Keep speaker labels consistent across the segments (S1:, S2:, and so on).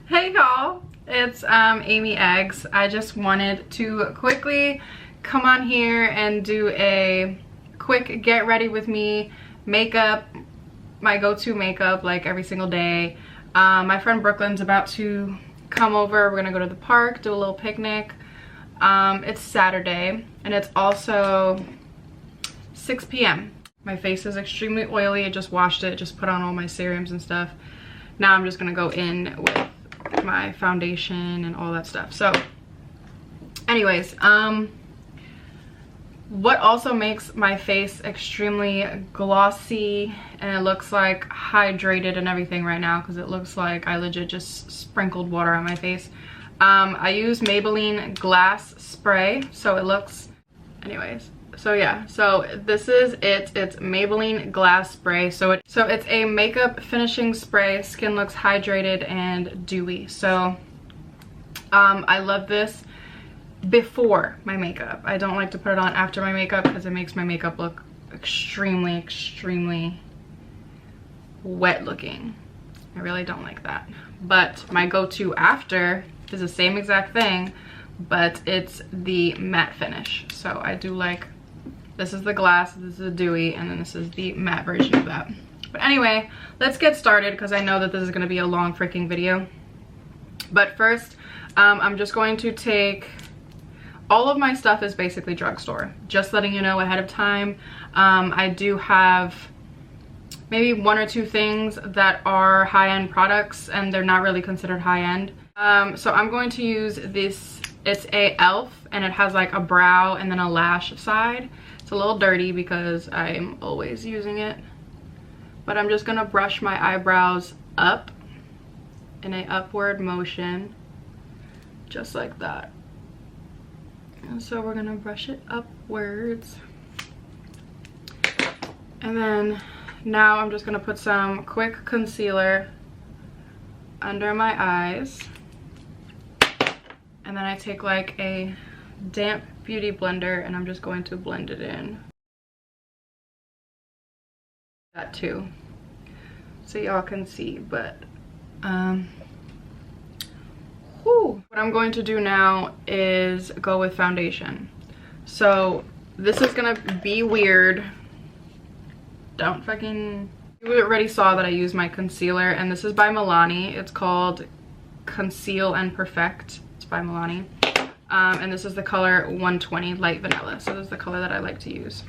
S1: Hey y'all, it's Amy Eggs. I just wanted to quickly come on here and do a quick get ready with me makeup, my go-to makeup like every single day. My friend Brooklyn's about to come over. We're gonna go to the park, do a little picnic. It's Saturday and it's also 6 p.m. My face is extremely oily. I just washed it, just put on all my serums and stuff. Now I'm just gonna go in with my foundation and all that stuff. So anyways, what also makes my face extremely glossy and it looks like hydrated and everything right now, because it looks like I legit just sprinkled water on my face. I use Maybelline glass spray, so it looks, anyways. So yeah, so this is it. It's Maybelline glass spray. So it's a makeup finishing spray. Skin looks hydrated and dewy. So I love this before my makeup. I don't like to put it on after my makeup because it makes my makeup look extremely wet looking. I really don't like that. But my go-to after is the same exact thing, but it's the matte finish. So I do like, this is the glass, this is the dewy, and then this is the matte version of that. But anyway, let's get started because I know that this is going to be a long freaking video. But first, I'm just going to take, all of my stuff is basically drugstore. Just letting you know ahead of time. I do have maybe one or two things that are high-end products and they're not really considered high-end. So I'm going to use this. It's a e.l.f. and it has like a brow and then a lash side. It's a little dirty because I'm always using it, but I'm just gonna brush my eyebrows up in a upward motion, just like that. And so we're gonna brush it upwards. And then now I'm just gonna put some quick concealer under my eyes. And then I take like a damp beauty blender and I'm just going to blend it in. That too, so y'all can see, but what I'm going to do now is go with foundation. So this is gonna be weird. Don't fucking, you already saw that I use my concealer, and this is by Milani. It's called Conceal Perfect. It's by Milani. And this is the color 120 light vanilla. So this is the color that I like to use.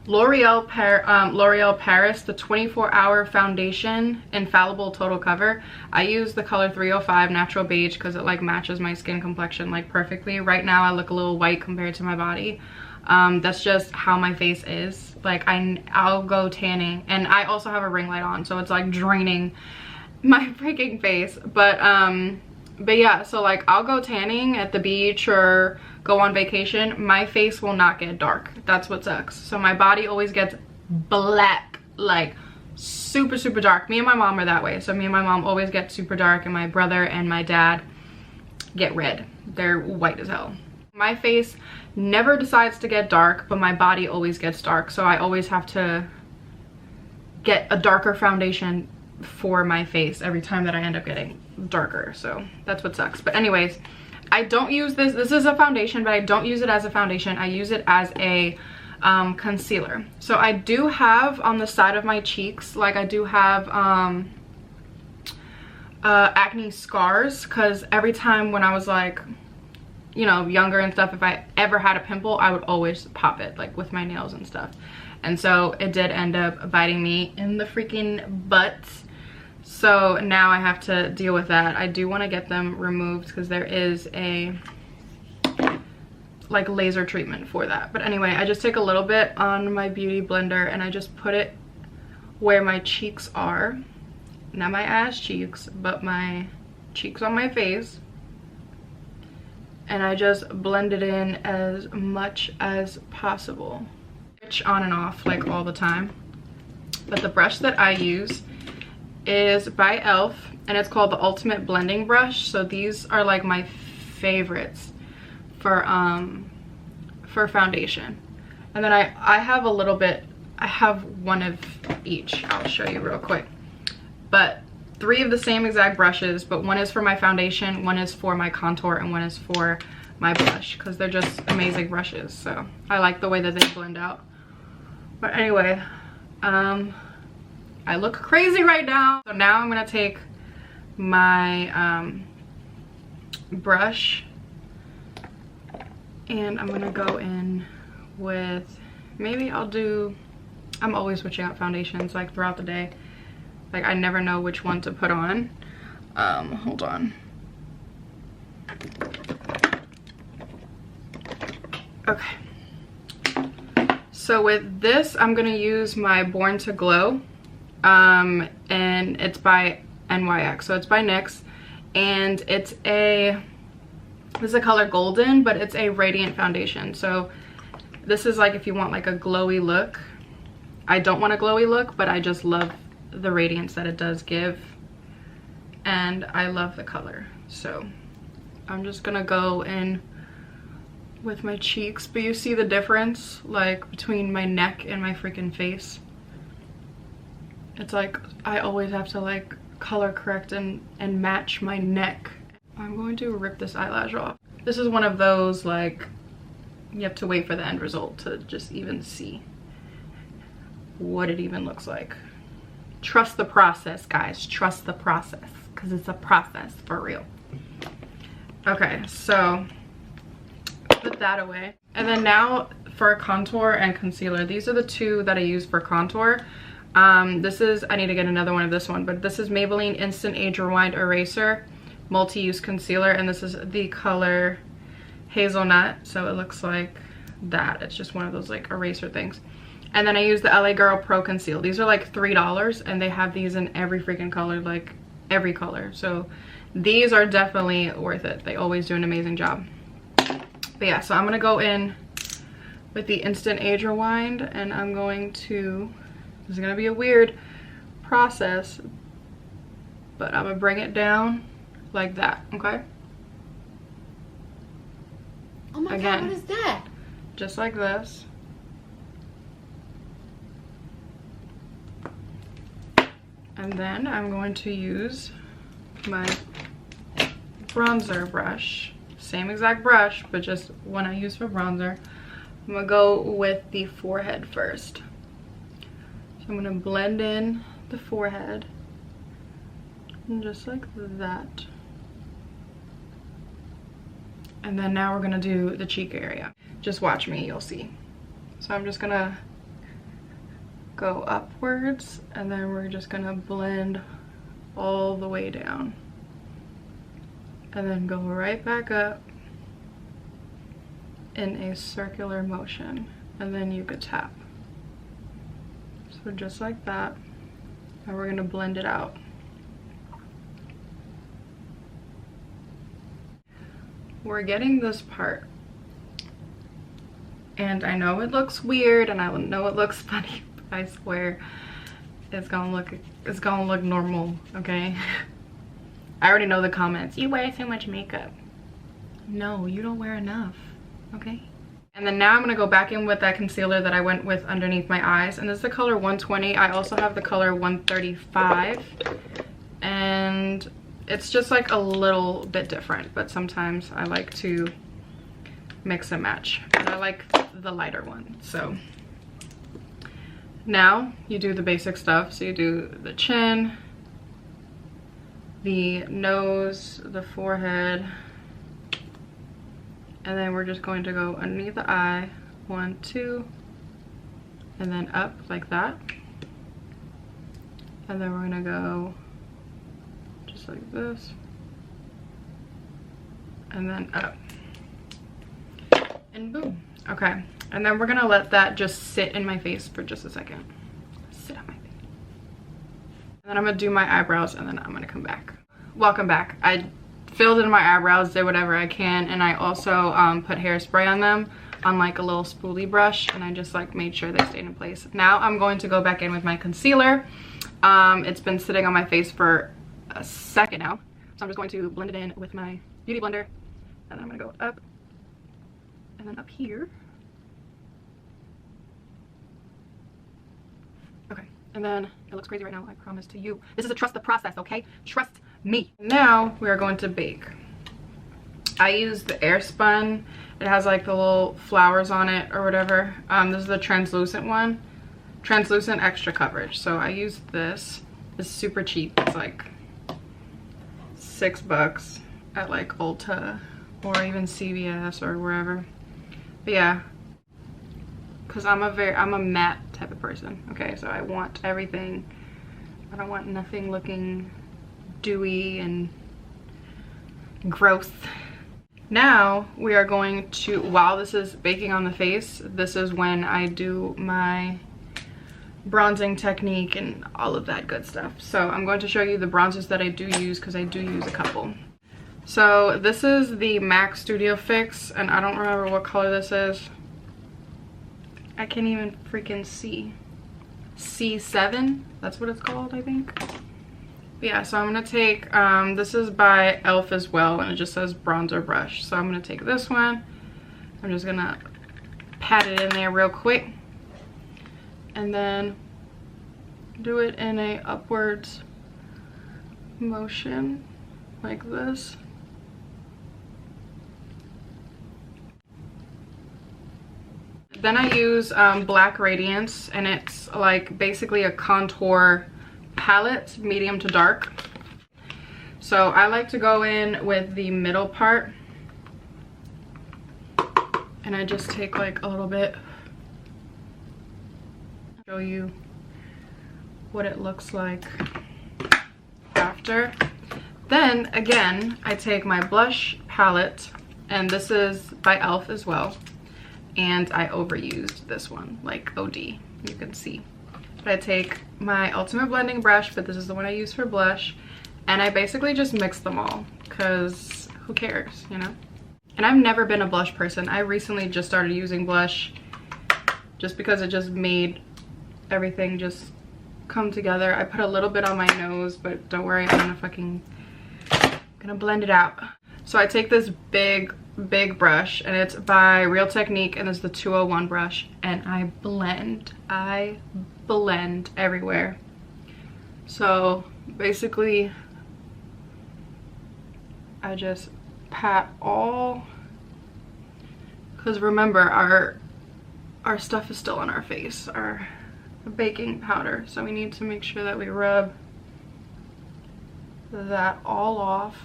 S1: L'Oreal Paris, the 24-hour foundation, Infallible total cover. I use the color 305 natural beige because it like matches my skin complexion like perfectly. Right now I look a little white compared to my body. That's just how my face is. Like I'll go tanning, and I also have a ring light on, so it's like draining my freaking face. But yeah, so like I'll go tanning at the beach or go on vacation. My face will not get dark. That's what sucks. So my body always gets black, like super dark. Me and my mom are that way. So me and my mom always get super dark, and my brother and my dad get red. They're white as hell. My face never decides to get dark, but my body always gets dark. So I always have to get a darker foundation for my face every time that I end up getting darker. So that's what sucks. But anyways, I don't use this. This is a foundation, but I don't use it as a foundation. I use it as a concealer. So I do have on the side of my cheeks, like I do have acne scars, because every time when I was like, you know, younger and stuff, if I ever had a pimple, I would always pop it like with my nails and stuff. And so it did end up biting me in the freaking butt. So now I have to deal with that. I do want to get them removed because there is a like laser treatment for that. But anyway, I just take a little bit on my beauty blender and I just put it where my cheeks are. Not my ass cheeks, but my cheeks on my face. And I just blend it in as much as possible. Switch on and off like all the time. But the brush that I use is by e.l.f. and it's called the Ultimate Blending Brush. So these are like my favorites for foundation. And then I have a little bit, I have one of each. I'll show you real quick. But 3 of the same exact brushes, but one is for my foundation, one is for my contour, and one is for my blush, because they're just amazing brushes. So I like the way that they blend out. But anyway, I look crazy right now. So now I'm gonna take my brush and I'm gonna go in with, maybe I'm always switching out foundations like throughout the day. Like I never know which one to put on. Hold on. Okay. So with this, I'm gonna use my Born to Glow. And it's by NYX, so it's by NYX, and this is a color Golden, but it's a radiant foundation. So this is like if you want like a glowy look. I don't want a glowy look, but I just love the radiance that it does give, and I love the color. So I'm just gonna go in with my cheeks, but you see the difference like between my neck and my freaking face. It's like I always have to like color correct and match my neck. I'm going to rip this eyelash off. This is one of those like you have to wait for the end result to just even see what it even looks like. Trust the process, guys. Trust the process, because it's a process for real. Okay, so put that away. And then now for contour and concealer, these are the two that I use for contour. This is, I need to get another one of this one, but this is Maybelline Instant Age Rewind Eraser Multi-Use Concealer, and this is the color Hazelnut. So it looks like that. It's just one of those like eraser things. And then I use the LA Girl Pro Conceal. These are like $3, and they have these in every freaking color, like every color. So these are definitely worth it. They always do an amazing job. But yeah, so I'm gonna go in with the Instant Age Rewind, and I'm going to, this is gonna be a weird process, but I'm gonna bring it down like that, okay?
S2: Oh my God, what is that?
S1: Just like this. And then I'm going to use my bronzer brush. Same exact brush, but just one I use for bronzer. I'm gonna go with the forehead first. So I'm gonna blend in the forehead. And just like that. And then now we're gonna do the cheek area. Just watch me, you'll see. So I'm just gonna go upwards, and then we're just gonna blend all the way down. And then go right back up in a circular motion, and then you could tap. So just like that, and we're gonna blend it out. We're getting this part, and I know it looks weird, and I know it looks funny, but I swear it's gonna look normal, okay? I already know the comments. You wear so much makeup. No, you don't wear enough, okay? And then now I'm gonna go back in with that concealer that I went with underneath my eyes, and this is the color 120. I also have the color 135, and it's just like a little bit different, but sometimes I like to mix and match, but I like the lighter one. So now you do the basic stuff. So you do the chin, the nose, the forehead, and then we're just going to go underneath the eye, 1, 2, and then up like that. And then we're gonna go just like this, and then up, and boom. Okay, and then we're gonna let that just sit in my face for just a second. Sit on my face. And then I'm gonna do my eyebrows, and then I'm gonna come back. Welcome back. I filled in my eyebrows, did whatever I can, and I also put hairspray on them on like a little spoolie brush, and I just like made sure they stayed in place. Now I'm going to go back in with my concealer. It's been sitting on my face for a second now, so I'm just going to blend it in with my beauty blender, and then I'm gonna go up and then up here. Okay, And then it looks crazy right now, I promise to you. This is a trust the process, okay? Trust me. Now we are going to bake. I use the Airspun. It has like the little flowers on it or whatever. This is the translucent one. Translucent extra coverage. So I use this. It's super cheap. It's like $6 at like Ulta or even CVS or wherever. But yeah, because I'm a matte type of person. Okay, so I want everything. I don't want nothing looking dewy and gross. Now we are going to, while this is baking on the face, this is when I do my bronzing technique and all of that good stuff. So I'm going to show you the bronzers that I do use, because I do use a couple. So this is the MAC Studio Fix, and I don't remember what color this is. I can't even freaking see. C7, that's what it's called, I think. But yeah, so I'm gonna take, this is by e.l.f. as well, and it just says bronzer brush. So I'm gonna take this one. I'm just gonna pat it in there real quick. And then do it in a upwards motion, like this. Then I use Black Radiance, and it's like basically a contour palette, medium to dark. So I like to go in with the middle part, and I just take like a little bit, show you what it looks like after. Then again, I take my blush palette, and this is by e.l.f. as well, and I overused this one like OD, you can see. But I take my Ultimate Blending Brush, but this is the one I use for blush, and I basically just mix them all, because who cares, you know? And I've never been a blush person. I recently just started using blush just because it just made everything just come together. I put a little bit on my nose, but don't worry, I'm gonna blend it out. So I take this big brush, and it's by Real Technique, and it's the 201 brush, and I blend everywhere. So basically I just pat all, because remember our stuff is still on our face, our baking powder, so we need to make sure that we rub that all off.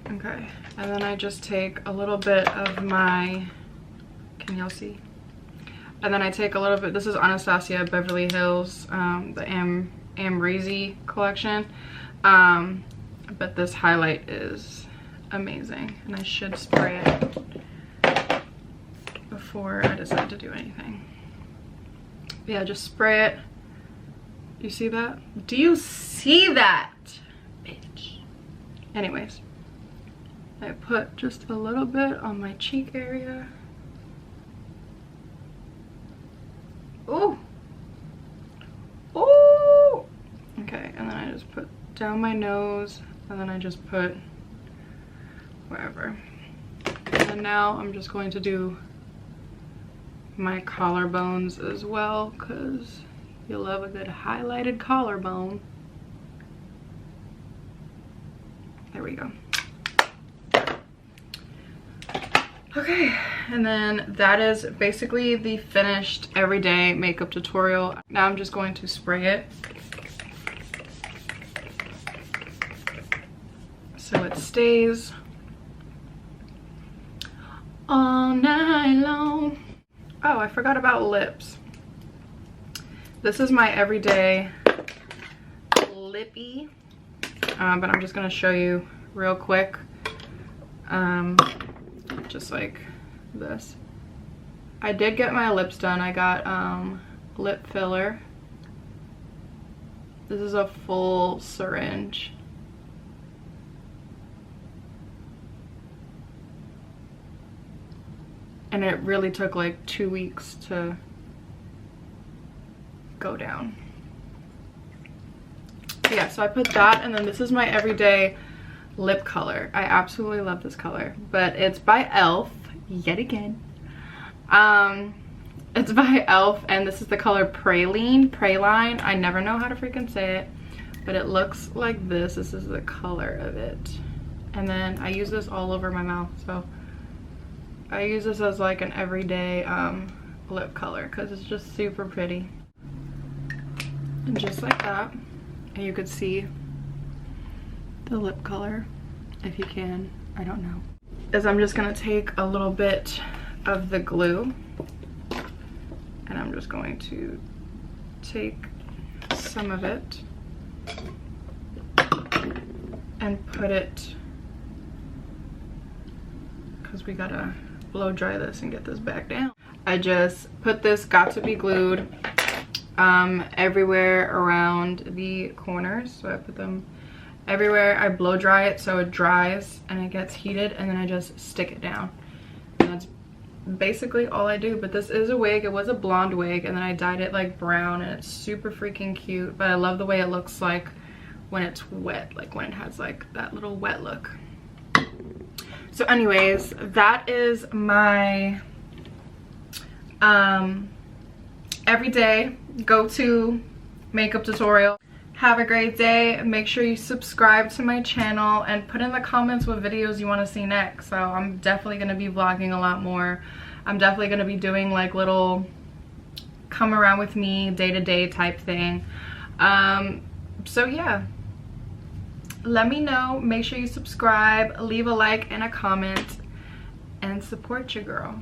S1: Okay, and then I just take a little bit of my, can y'all see? And then I take a little bit, this is Anastasia Beverly Hills, the Amrezy collection. But this highlight is amazing, and I should spray it before I decide to do anything. But yeah, just spray it. Do you see that? Do you see that, bitch? Anyways, I put just a little bit on my cheek area. Ooh. Ooh. Okay, and then I just put down my nose, and then I just put wherever. And now I'm just going to do my collarbones as well, because you love a good highlighted collarbone. There we go. Okay, and then that is basically the finished everyday makeup tutorial. Now I'm just going to spray it so it stays all night long. Oh, I forgot about lips. This is my everyday lippy, but I'm just gonna show you real quick. Just like this. I did get my lips done. I got lip filler. This is a full syringe. And it really took like 2 weeks to go down. Yeah, so I put that, and then this is my everyday lip color. I absolutely love this color, but it's by e.l.f. yet again. It's by e.l.f. and this is the color Praline. I never know how to freaking say it, but it looks like this. This is the color of it. And then I use this all over my mouth, so I use this as like an everyday lip color because it's just super pretty. And just like that, and you could see the lip color if you can. I don't know. Is I'm just gonna take a little bit of the glue and I'm just going to take some of it and put it, because we gotta blow dry this and get this back down. I just put this got to be glued everywhere around the corners, so I put them everywhere. I blow dry it so it dries and it gets heated, and then I just stick it down, and that's basically all I do. But this is a wig. It was a blonde wig and then I dyed it like brown, and it's super freaking cute, but I love the way it looks like when it's wet, like when it has like that little wet look. So anyways, that is my everyday go-to makeup tutorial. Have a great day. Make sure you subscribe to my channel and put in the comments what videos you want to see next. So I'm definitely going to be vlogging a lot more. I'm definitely going to be doing like little come around with me day-to-day type thing. So yeah, let me know. Make sure you subscribe, leave a like and a comment, and support your girl.